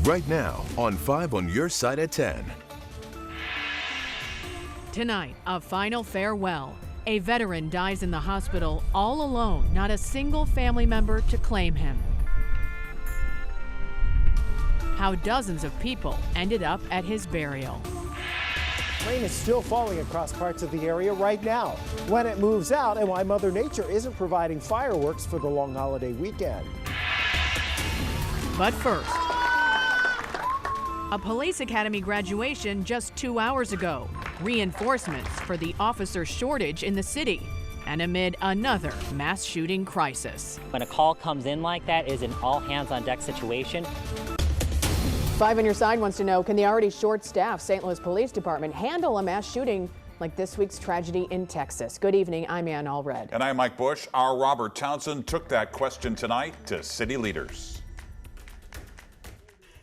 Right now on 5 on your side at 10. Tonight, a final farewell. A veteran dies in the hospital all alone, not a single family member to claim him. How dozens of people ended up at his burial. Rain is still falling across parts of the area right now. When it moves out and why Mother Nature isn't providing fireworks for the long holiday weekend. But first, a police academy graduation just 2 hours ago. Reinforcements for the officer shortage in the city. And amid another mass shooting crisis. When a call comes in like that, it is an all hands on deck situation. 5 on your side wants to know, can the already short-staffed St. Louis Police Department handle a mass shooting like this week's tragedy in Texas? Good evening, I'm Ann Allred. And I'm Mike Bush. Our Robert Townsend took that question tonight to city leaders.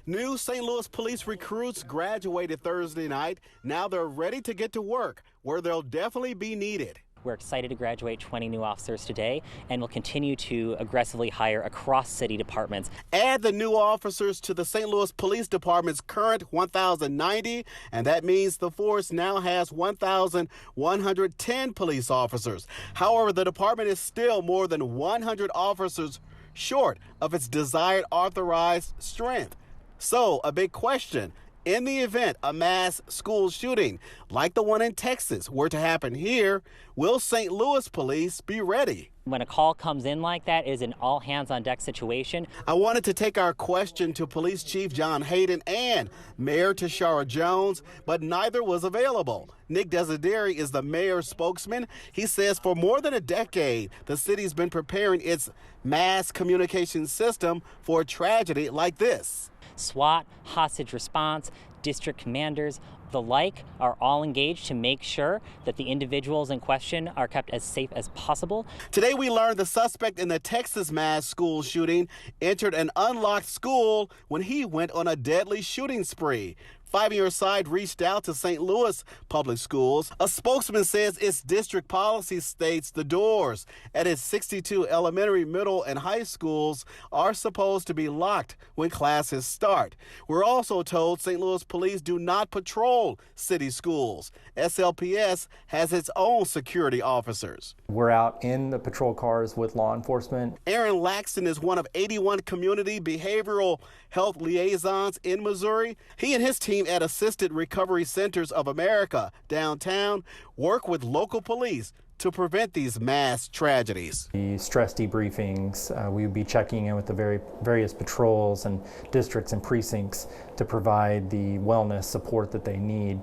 New St. Louis police recruits graduated Thursday night. Now they're ready to get to work, where they'll definitely be needed. We're excited to graduate 20 new officers today, and we'll continue to aggressively hire across city departments. Add the new officers to the St. Louis Police Department's current 1,090, and that means the force now has 1,110 police officers. However, the department is still more than 100 officers short of its desired authorized strength. So, a big question. In the event a mass school shooting like the one in Texas were to happen here, will St. Louis police be ready? When a call comes in like that, it is an all hands on deck situation. I wanted to take our question to Police Chief John Hayden and Mayor Tashara Jones, but neither was available. Nick Desideri is the mayor's spokesman. He says for more than a decade, the city's been preparing its mass communication system for a tragedy like this. SWAT, hostage response, district commanders, the like are all engaged to make sure that the individuals in question are kept as safe as possible. Today we learned the suspect in the Texas mass school shooting entered an unlocked school when he went on a deadly shooting spree. 5 on your side reached out to St. Louis Public Schools. A spokesman says its district policy states the doors at its 62 elementary, middle, and high schools are supposed to be locked when classes start. We're also told St. Louis police do not patrol city schools. SLPS has its own security officers. We're out in the patrol cars with law enforcement. Aaron Laxton is one of 81 community behavioral health liaisons in Missouri. He and his team at Assisted Recovery Centers of America downtown work with local police to prevent these mass tragedies. The stress debriefings, we would be checking in with the various patrols and districts and precincts to provide the wellness support that they need.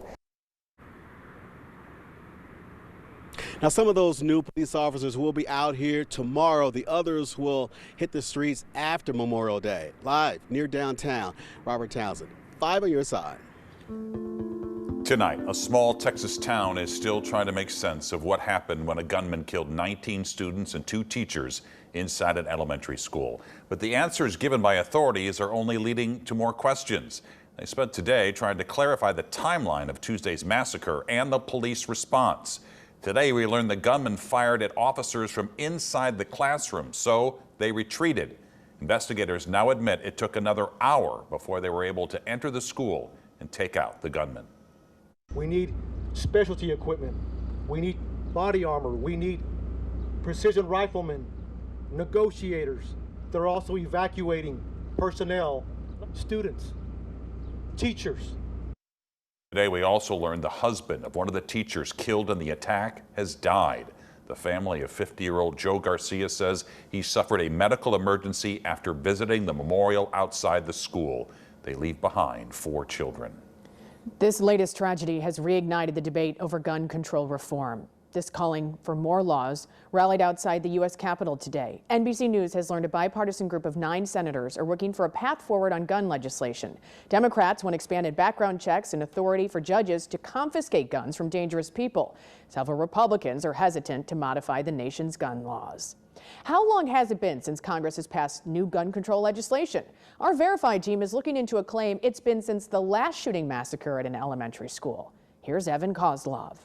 Now, some of those new police officers will be out here tomorrow. The others will hit the streets after Memorial Day. Live near downtown, Robert Townsend, 5 on your side. Tonight, a small Texas town is still trying to make sense of what happened when a gunman killed 19 students and 2 teachers inside an elementary school. But the answers given by authorities are only leading to more questions. They spent today trying to clarify the timeline of Tuesday's massacre and the police response. Today, we learned the gunman fired at officers from inside the classroom, so they retreated. Investigators now admit it took another hour before they were able to enter the school and take out the gunman. We need specialty equipment. We need body armor. We need precision riflemen, negotiators. They're also evacuating personnel, students, teachers. Today, we also learned the husband of one of the teachers killed in the attack has died. The family of 50-year-old Joe Garcia says he suffered a medical emergency after visiting the memorial outside the school. They leave behind 4 children. This latest tragedy has reignited the debate over gun control reform. This calling for more laws rallied outside the U.S. Capitol today. NBC News has learned a bipartisan group of 9 senators are working for a path forward on gun legislation. Democrats want expanded background checks and authority for judges to confiscate guns from dangerous people. Several Republicans are hesitant to modify the nation's gun laws. How long has it been since Congress has passed new gun control legislation? Our Verified team is looking into a claim it's been since the last shooting massacre at an elementary school. Here's Evan Kozlov.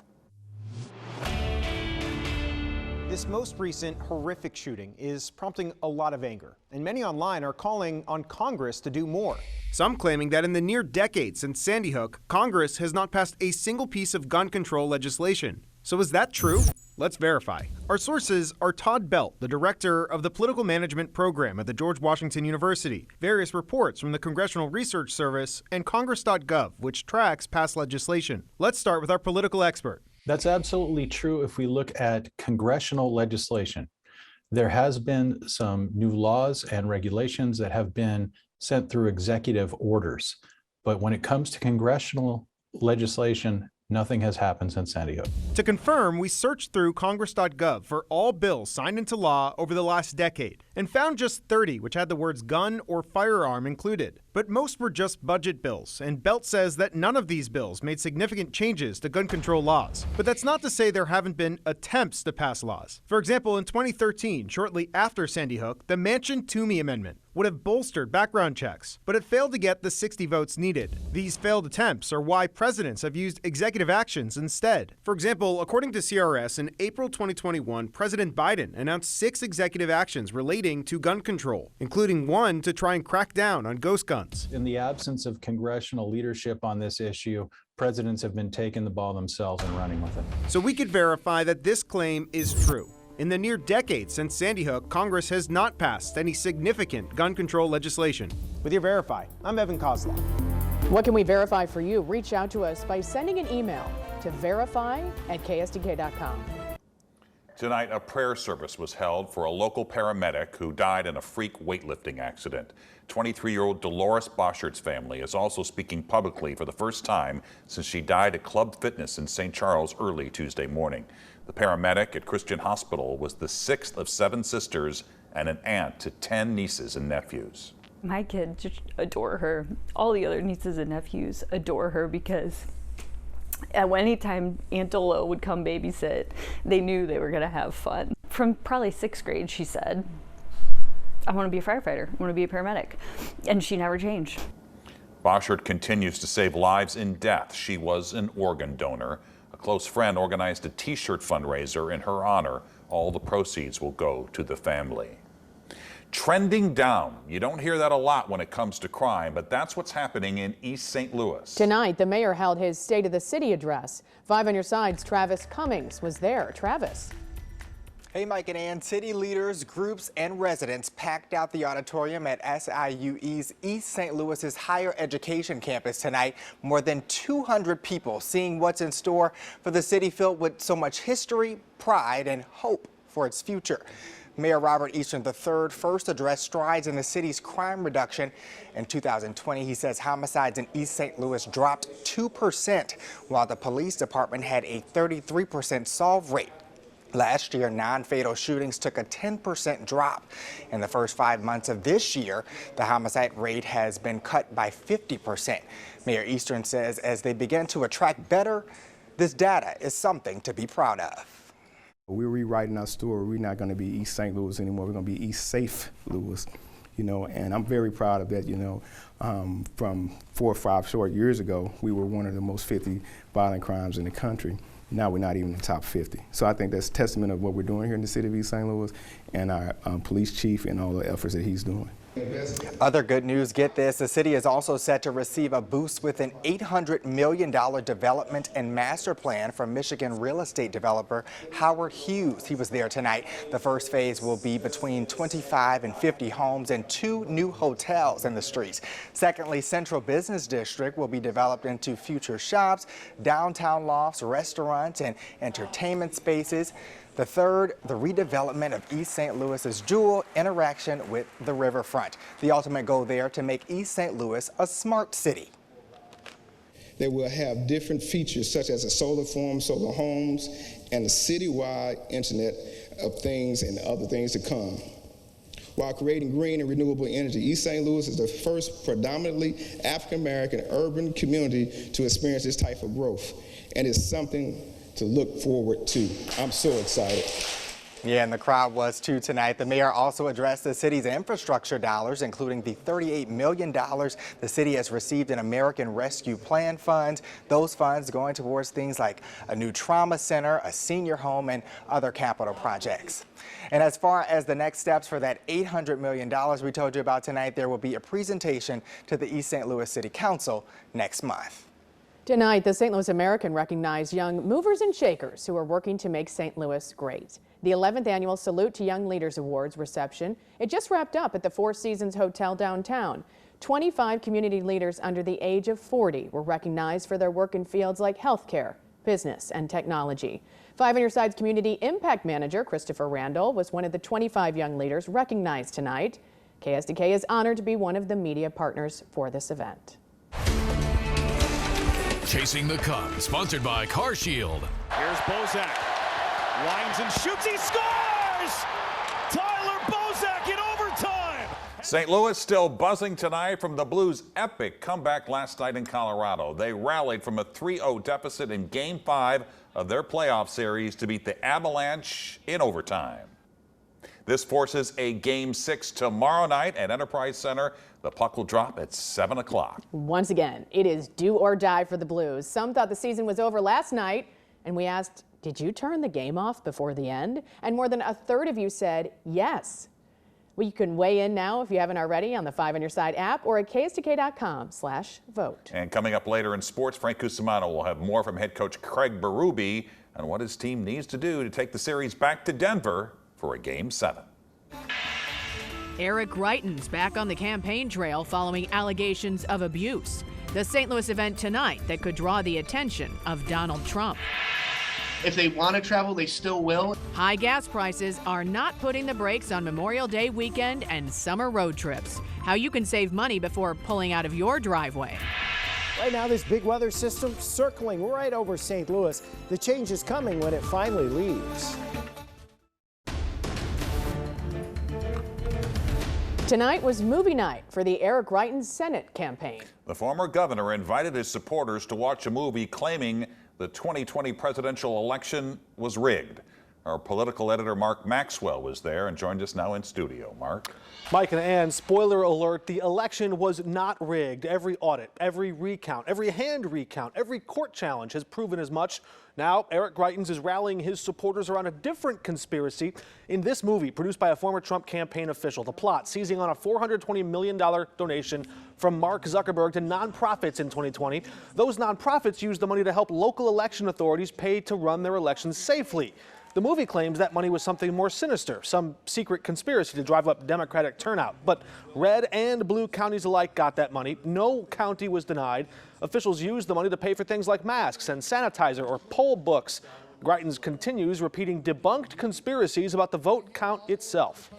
This most recent horrific shooting is prompting a lot of anger, and many online are calling on Congress to do more. Some claiming that in the near decade since Sandy Hook, Congress has not passed a single piece of gun control legislation. So is that true? Let's verify. Our sources are Todd Belt, the director of the Political Management Program at the George Washington University, various reports from the Congressional Research Service, and Congress.gov, which tracks past legislation. Let's start with our political expert. That's absolutely true if we look at congressional legislation. There has been some new laws and regulations that have been sent through executive orders. But when it comes to congressional legislation, nothing has happened since Sandy Hook. To confirm, we searched through Congress.gov for all bills signed into law over the last decade and found just 30 which had the words gun or firearm included. But most were just budget bills, and Belt says that none of these bills made significant changes to gun control laws. But that's not to say there haven't been attempts to pass laws. For example, in 2013, shortly after Sandy Hook, the Manchin-Toomey Amendment would have bolstered background checks, but it failed to get the 60 votes needed. These failed attempts are why presidents have used executive actions instead. For example, according to CRS, in April 2021, President Biden announced 6 executive actions relating to gun control, including one to try and crack down on ghost guns. In the absence of congressional leadership on this issue, presidents have been taking the ball themselves and running with it. So we could verify that this claim is true. In the near decade since Sandy Hook, Congress has not passed any significant gun control legislation. With your Verify, I'm Evan Kozlov. What can we verify for you? Reach out to us by sending an email to verify@ksdk.com. Tonight, a prayer service was held for a local paramedic who died in a freak weightlifting accident. 23-year-old Dolores Boschart's family is also speaking publicly for the first time since she died at Club Fitness in St. Charles early Tuesday morning. The paramedic at Christian Hospital was the 6th of 7 sisters and an aunt to 10 nieces and nephews. My kids just adore her. All the other nieces and nephews adore her because anytime Aunt Ola would come babysit, they knew they were going to have fun. From probably 6th grade, she said, I want to be a firefighter, I want to be a paramedic, and she never changed. Boschart continues to save lives in death. She was an organ donor. A close friend organized a t-shirt fundraiser in her honor. All the proceeds will go to the family. Trending down. You don't hear that a lot when it comes to crime, but that's what's happening in East St. Louis. Tonight, the mayor held his State of the City address. 5 on your side's Travis Cummings was there. Travis. Hey, Mike and Ann. City leaders, groups, and residents packed out the auditorium at SIUE's East St. Louis's higher education campus tonight. More than 200 people seeing what's in store for the city filled with so much history, pride, and hope for its future. Mayor Robert Eastern III first addressed strides in the city's crime reduction. In 2020, he says homicides in East St. Louis dropped 2%, while the police department had a 33% solve rate. Last year, non-fatal shootings took a 10% drop. In the first 5 months of this year, the homicide rate has been cut by 50%. Mayor Eastern says as they begin to attract better, this data is something to be proud of. We're rewriting our story. We're not going to be East St. Louis anymore. We're going to be East Safe Louis, and I'm very proud of that, from 4 or 5 short years ago, we were one of the most 50 violent crimes in the country. Now we're not even in the top 50. So I think that's a testament of what we're doing here in the city of East St. Louis and our police chief and all the efforts that he's doing. Other good news, get this, the city is also set to receive a boost with an $800 million development and master plan from Michigan real estate developer Howard Hughes. He was there tonight. The first phase will be between 25 and 50 homes and 2 new hotels in the streets. Secondly, Central Business District will be developed into future shops, downtown lofts, restaurants, and entertainment spaces. The third, the redevelopment of East St. Louis's dual interaction with the riverfront. The ultimate goal there to make East St. Louis a smart city. They will have different features such as a solar farm, solar homes, and a citywide internet of things and other things to come. While creating green and renewable energy, East St. Louis is the first predominantly African-American urban community to experience this type of growth, and it's something to look forward to. I'm so excited. Yeah, and the crowd was too tonight. The mayor also addressed the city's infrastructure dollars, including the $38 million the city has received in American Rescue Plan funds. Those funds going towards things like a new trauma center, a senior home, and other capital projects. And as far as the next steps for that $800 million we told you about tonight, there will be a presentation to the East St. Louis City Council next month. Tonight, the St. Louis American recognized young movers and shakers who are working to make St. Louis great. The 11th annual Salute to Young Leaders Awards reception, it just wrapped up at the Four Seasons Hotel downtown. 25 community leaders under the age of 40 were recognized for their work in fields like healthcare, business, and technology. 5 on Your Side's Community Impact Manager, Christopher Randall, was one of the 25 young leaders recognized tonight. KSDK is honored to be one of the media partners for this event. Chasing the Cup, sponsored by Car Shield. Here's Bozak. Winds and shoots. He scores! Tyler Bozak in overtime. St. Louis still buzzing tonight from the Blues' epic comeback last night in Colorado. They rallied from a 3-0 deficit in Game 5 of their playoff series to beat the Avalanche in overtime. This forces a Game 6 tomorrow night at Enterprise Center. The puck will drop at 7 o'clock. Once again, it is do or die for the Blues. Some thought the season was over last night, and we asked, did you turn the game off before the end? And more than a third of you said yes. Well, you can weigh in now if you haven't already on the 5 on Your Side app or at KSDK.com/vote. And coming up later in sports, Frank Cusimano will have more from head coach Craig Berube on what his team needs to do to take the series back to Denver for a Game 7. Eric Greitens back on the campaign trail following allegations of abuse. The St. Louis event tonight that could draw the attention of Donald Trump. If they want to travel, they still will. High gas prices are not putting the brakes on Memorial Day weekend and summer road trips. How you can save money before pulling out of your driveway. Right now, this big weather system circling right over St. Louis. The change is coming when it finally leaves. Tonight was movie night for the Eric Greitens Senate campaign. The former governor invited his supporters to watch a movie claiming the 2020 presidential election was rigged. Our political editor Mark Maxwell was there and joined us now in studio. Mark. Mike and Ann, spoiler alert, the election was not rigged. Every audit, every recount, every hand recount, every court challenge has proven as much. Now, Eric Greitens is rallying his supporters around a different conspiracy in this movie produced by a former Trump campaign official. The plot seizing on a $420 million donation from Mark Zuckerberg to nonprofits in 2020. Those nonprofits used the money to help local election authorities pay to run their elections safely. The movie claims that money was something more sinister, some secret conspiracy to drive up Democratic turnout. But red and blue counties alike got that money. No county was denied. Officials used the money to pay for things like masks and sanitizer or poll books. Greitens continues repeating debunked conspiracies about the vote count itself.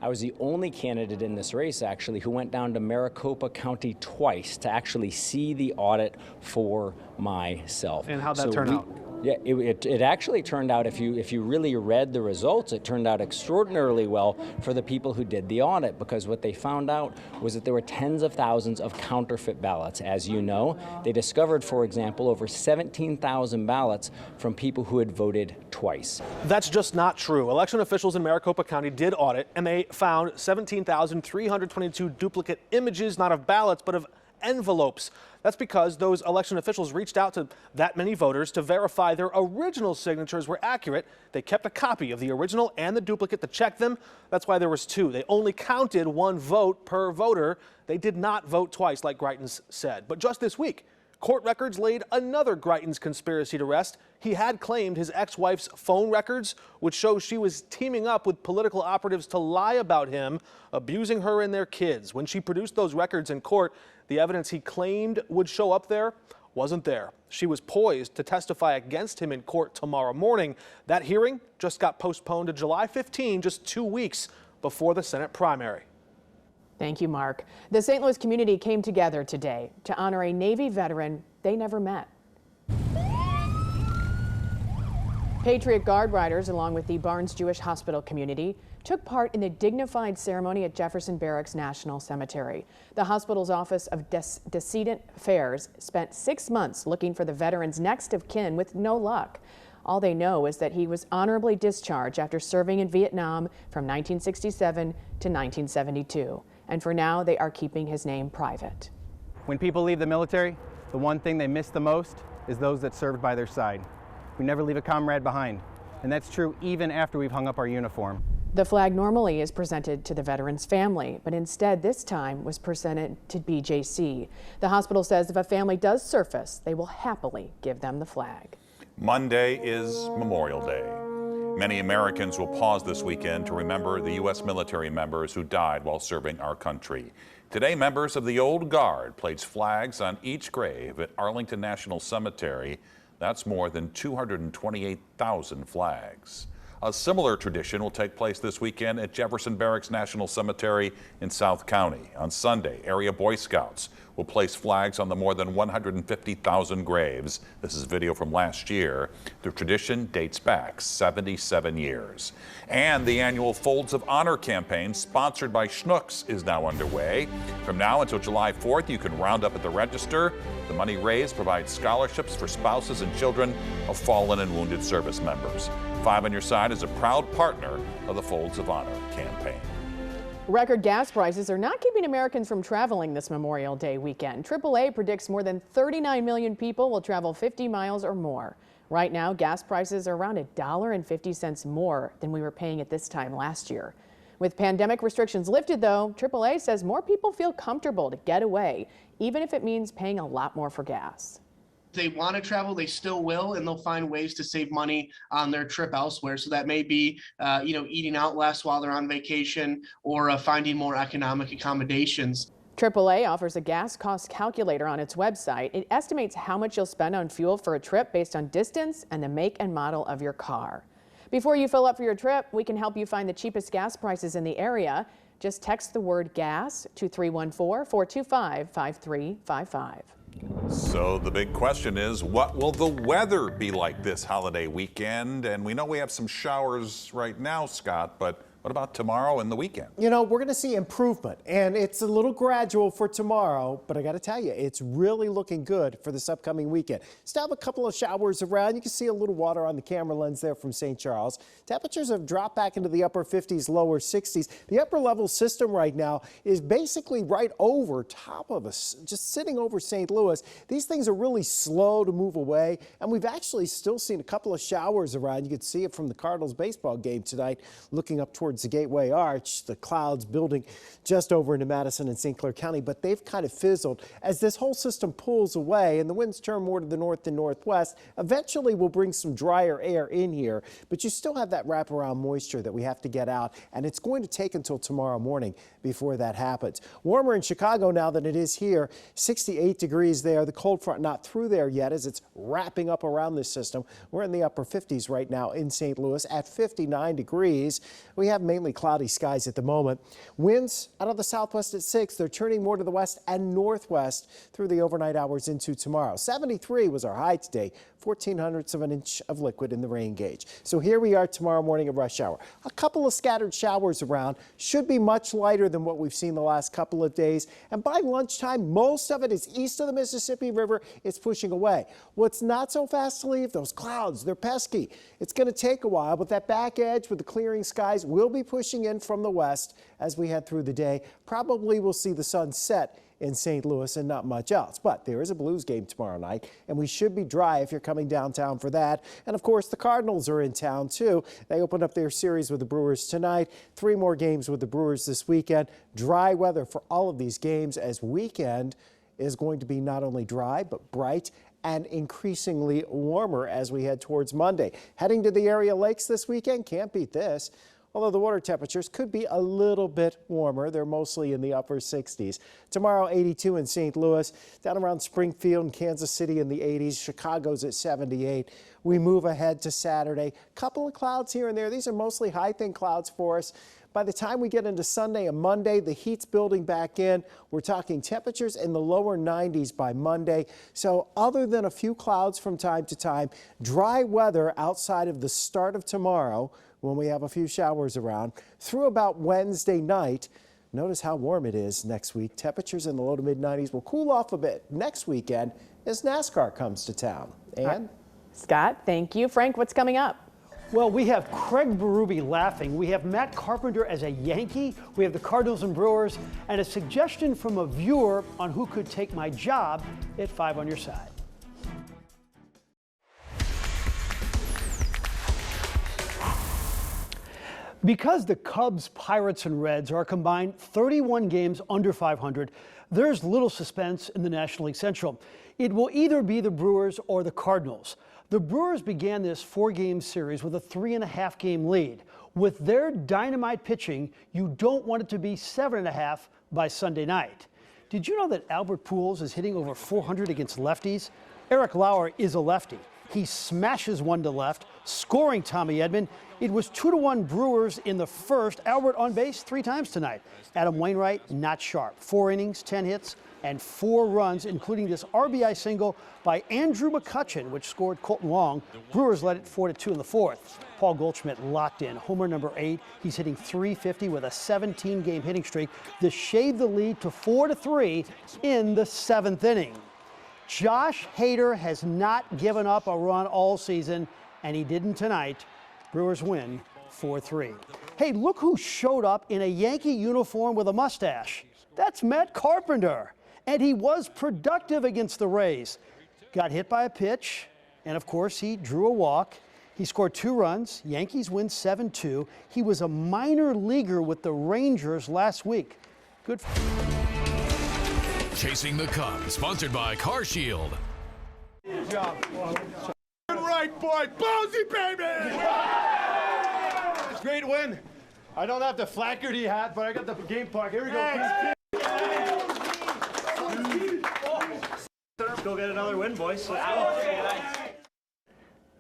I was the only candidate in this race, actually, who went down to Maricopa County twice to actually see the audit for myself. And how'd that turn out? Yeah, it actually turned out, if you really read the results, it turned out extraordinarily well for the people who did the audit, because what they found out was that there were tens of thousands of counterfeit ballots. As you know, they discovered, for example, over 17,000 ballots from people who had voted twice. That's just not true. Election officials in Maricopa County did audit, and they found 17,322 duplicate images, not of ballots, but of envelopes. That's because those election officials reached out to that many voters to verify their original signatures were accurate. They kept a copy of the original and the duplicate to check them. That's why there was two. They only counted one vote per voter. They did not vote twice, like Greitens said. But just this week, court records laid another Greitens conspiracy to rest. He had claimed his ex-wife's phone records, which show she was teaming up with political operatives to lie about him, abusing her and their kids. When she produced those records in court, the evidence he claimed would show up there wasn't there. She was poised to testify against him in court tomorrow morning. That hearing just got postponed to July 15, just 2 weeks before the Senate primary. Thank you, Mark. The St. Louis community came together today to honor a Navy veteran they never met. Patriot Guard riders, along with the Barnes Jewish Hospital community, took part in the dignified ceremony at Jefferson Barracks National Cemetery. The hospital's Office of Decedent Affairs spent 6 months looking for the veterans' next of kin with no luck. All they know is that he was honorably discharged after serving in Vietnam from 1967 to 1972. And for now, they are keeping his name private. When people leave the military, the one thing they miss the most is those that served by their side. We never leave a comrade behind, and that's true even after we've hung up our uniform. The flag normally is presented to the veteran's family, but instead this time was presented to BJC. The hospital says if a family does surface, they will happily give them the flag. Monday is Memorial Day. Many Americans will pause this weekend to remember the U.S. military members who died while serving our country. Today, members of the Old Guard placed flags on each grave at Arlington National Cemetery. That's more than 228,000 flags. A similar tradition will take place this weekend at Jefferson Barracks National Cemetery in South County. On Sunday, area Boy Scouts will place flags on the more than 150,000 graves. This is video from last year. The tradition dates back 77 years. And the annual Folds of Honor campaign, sponsored by Schnucks, is now underway. From now until July 4th, you can round up at the register. The money raised provides scholarships for spouses and children of fallen and wounded service members. 5 on Your Side is a proud partner of the Folds of Honor campaign. Record gas prices are not keeping Americans from traveling this Memorial Day weekend. AAA predicts more than 39 million people will travel 50 miles or more. Right now, gas prices are around $1.50 more than we were paying at this time last year. With pandemic restrictions lifted, though, AAA says more people feel comfortable to get away, even if it means paying a lot more for gas. If they want to travel, they still will, and they'll find ways to save money on their trip elsewhere. So that may be, eating out less while they're on vacation, or finding more economic accommodations. AAA offers a gas cost calculator on its website. It estimates how much you'll spend on fuel for a trip based on distance and the make and model of your car. Before you fill up for your trip, we can help you find the cheapest gas prices in the area. Just text the word gas to 314-425-5355. So the big question is, what will the weather be like this holiday weekend? And we know we have some showers right now, Scott, but what about tomorrow and the weekend? You know, we're going to see improvement, and it's a little gradual for tomorrow, but I got to tell you, it's really looking good for this upcoming weekend. Still have a couple of showers around. You can see a little water on the camera lens there from St. Charles. Temperatures have dropped back into the upper 50s, lower 60s. The upper level system right now is basically right over top of us, just sitting over St. Louis. These things are really slow to move away, and we've actually still seen a couple of showers around. You could see it from the Cardinals baseball game tonight, looking up towards the Gateway Arch, the clouds building just over into Madison and St. Clair County, but they've kind of fizzled as this whole system pulls away and the winds turn more to the north and northwest. Eventually we'll bring some drier air in here, but you still have that wraparound moisture that we have to get out, and it's going to take until tomorrow morning before that happens. Warmer in Chicago now than it is here, 68 degrees there. The cold front not through there yet as it's wrapping up around this system. We're in the upper 50s right now in St. Louis at 59 degrees. We have mainly cloudy skies at the moment. Winds out of the southwest at 6. They're turning more to the west and northwest through the overnight hours into tomorrow. 73 was our high today. 0.14 of an inch of liquid in the rain gauge. So here we are tomorrow morning at rush hour. A couple of scattered showers around. Should be much lighter than what we've seen the last couple of days. And by lunchtime, most of it is east of the Mississippi River. It's pushing away. What's not so fast to leave? Those clouds. They're pesky. It's going to take a while, but that back edge with the clearing skies will be pushing in from the west as we head through the day. Probably we'll see the sun set in St. Louis and not much else. But there is a Blues game tomorrow night, and we should be dry if you're coming downtown for that. And of course, the Cardinals are in town too. They opened up their series with the Brewers tonight. 3 more games with the Brewers this weekend. Dry weather for all of these games, as weekend is going to be not only dry, but bright and increasingly warmer as we head towards Monday. Heading to the area lakes this weekend, can't beat this. Although the water temperatures could be a little bit warmer. They're mostly in the upper 60s. Tomorrow, 82 in St. Louis, down around Springfield and Kansas City in the 80s. Chicago's at 78. We move ahead to Saturday. Couple of clouds here and there. These are mostly high-thin clouds for us. By the time we get into Sunday and Monday, the heat's building back in. We're talking temperatures in the lower 90s by Monday. So other than a few clouds from time to time, dry weather outside of the start of tomorrow, when we have a few showers around, through about Wednesday night. Notice how warm it is next week. Temperatures in the low to mid 90s will cool off a bit next weekend as NASCAR comes to town. And Scott, thank you. Frank, what's coming up? Well, we have Craig Berube laughing. We have Matt Carpenter as a Yankee. We have the Cardinals and Brewers, and a suggestion from a viewer on who could take my job at 5 on your side. Because the Cubs, Pirates, and Reds are combined 31 games under 500, there's little suspense in the National League Central. It will either be the Brewers or the Cardinals. The Brewers began this 4-game series with a 3.5-game lead. With their dynamite pitching, you don't want it to be 7.5 by Sunday night. Did you know that Albert Pujols is hitting over 400 against lefties? Eric Lauer is a lefty. He smashes one to left, scoring Tommy Edman. It was 2-1 Brewers in the first. Albert on base 3 times tonight. Adam Wainwright, not sharp. 4 innings, 10 hits, and 4 runs, including this RBI single by Andrew McCutchen, which scored Colton Long. Brewers led it 4-2 in the fourth. Paul Goldschmidt locked in, homer number 8. He's hitting .350 with a 17-game hitting streak. This shaved the lead to 4-3 in the 7th inning. Josh Hader has not given up a run all season, and he didn't tonight. Brewers win 4-3. Hey, look who showed up in a Yankee uniform with a mustache. That's Matt Carpenter. And he was productive against the Rays. Got hit by a pitch, and of course he drew a walk. He scored 2 runs. Yankees win 7-2. He was a minor leaguer with the Rangers last week. Good. Chasing the Cubs, sponsored by Car Shield. Good job. Right, boy. Ballsy, baby! It's great win. I don't have the Flaherty hat, but I got the game park. Here we go. Let's go get another win, boys. Let's go.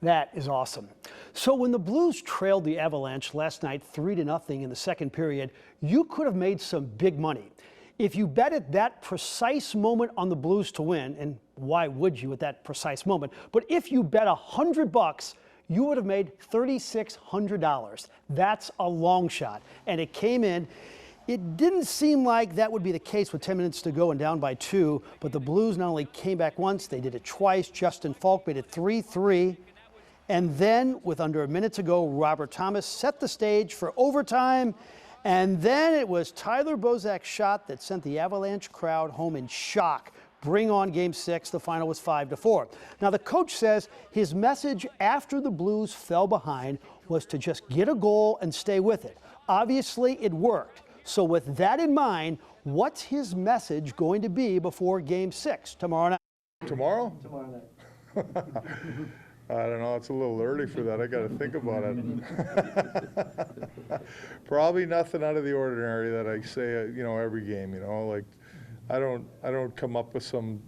That is awesome. So when the Blues trailed the Avalanche last night 3-0 in the second period, you could have made some big money. If you bet at that precise moment on the Blues to win, and why would you at that precise moment? But if you bet $100, you would have made $3,600. That's a long shot, and it came in. It didn't seem like that would be the case with 10 minutes to go and down by 2, but the Blues not only came back once, they did it twice. Justin Falk made it 3-3. And then, with under a minute to go, Robert Thomas set the stage for overtime. And then it was Tyler Bozak's shot that sent the Avalanche crowd home in shock. Bring on Game 6. The final was 5-4. Now, the coach says his message after the Blues fell behind was to just get a goal and stay with it. Obviously, it worked. So with that in mind, what's his message going to be before Game 6 tomorrow night? Tomorrow? Tomorrow night. I don't know. It's a little early for that. I got to think about it. Probably nothing out of the ordinary that I say, every game. Like I don't come up with some,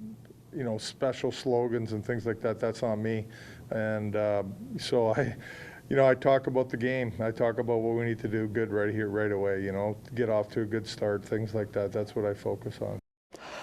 special slogans and things like that. That's on me. And so I talk about the game. I talk about what we need to do good right here, right away, get off to a good start, things like that. That's what I focus on.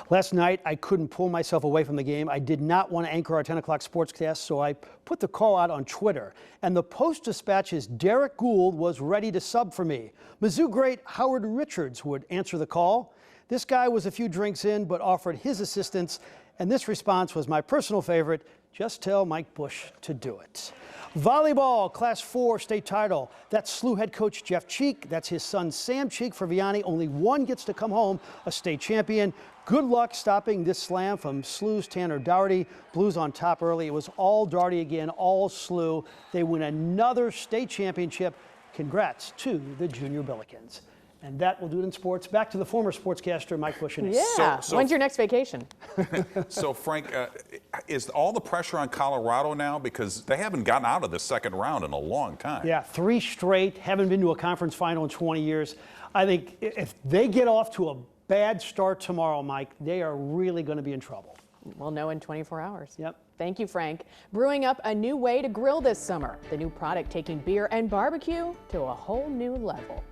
Last night, I couldn't pull myself away from the game. I did not want to anchor our 10 o'clock sportscast, so I put the call out on Twitter. And the Post-Dispatch's Derek Gould was ready to sub for me. Mizzou great Howard Richards would answer the call. This guy was a few drinks in, but offered his assistance. And this response was my personal favorite. Just tell Mike Bush to do it. Volleyball, Class 4 state title. That's SLU head coach Jeff Cheek. That's his son Sam Cheek for Vianney. Only one gets to come home a state champion. Good luck stopping this slam from SLU's Tanner Dougherty. Blues on top early. It was all Dougherty again, all SLU. They win another state championship. Congrats to the Junior Billikens. And that will do it in sports. Back to the former sportscaster, Mike Bush. Yeah. When's your next vacation? So, Frank, is all the pressure on Colorado now? Because they haven't gotten out of the second round in a long time. Yeah, 3 straight. Haven't been to a conference final in 20 years. I think if they get off to a bad start tomorrow, Mike, they are really going to be in trouble. We'll know in 24 hours. Yep. Thank you, Frank. Brewing up a new way to grill this summer. The new product taking beer and barbecue to a whole new level.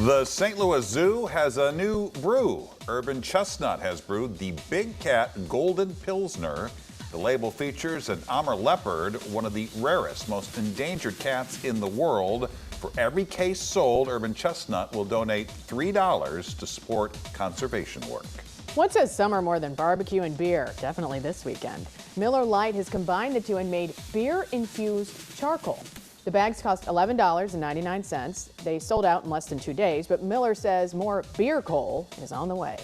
The St. Louis Zoo has a new brew. Urban Chestnut has brewed the Big Cat Golden Pilsner. The label features an Amur leopard, one of the rarest, most endangered cats in the world. For every case sold, Urban Chestnut will donate $3 to support conservation work. What says summer more than barbecue and beer? Definitely this weekend. Miller Lite has combined the two and made beer-infused charcoal. The bags cost $11.99. They sold out in less than 2 days, but Miller says more beer coal is on the way.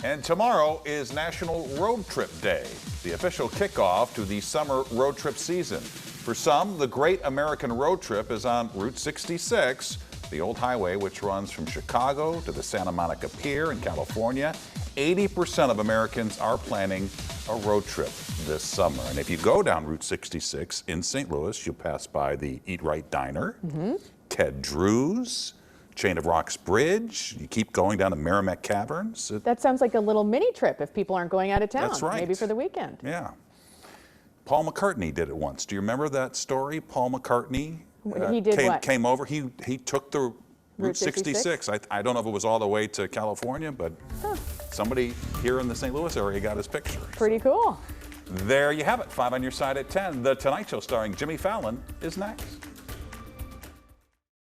And tomorrow is National Road Trip Day, the official kickoff to the summer road trip season. For some, the Great American Road Trip is on Route 66, the old highway which runs from Chicago to the Santa Monica Pier in California. 80% of Americans are planning a road trip this summer. And if you go down Route 66 in St. Louis, you'll pass by the Eat Right Diner, Ted Drew's, Chain of Rocks Bridge. You keep going down to Merrimack Caverns. That sounds like a little mini trip if people aren't going out of town. That's right. Maybe for the weekend. Yeah. Paul McCartney did it once. Do you remember that story? Paul McCartney He did what? came over. He took the Route 66. I don't know if it was all the way to California, but somebody here in the St. Louis area got his picture. Pretty cool. There you have it. 5 on your side at 10. The Tonight Show starring Jimmy Fallon is next.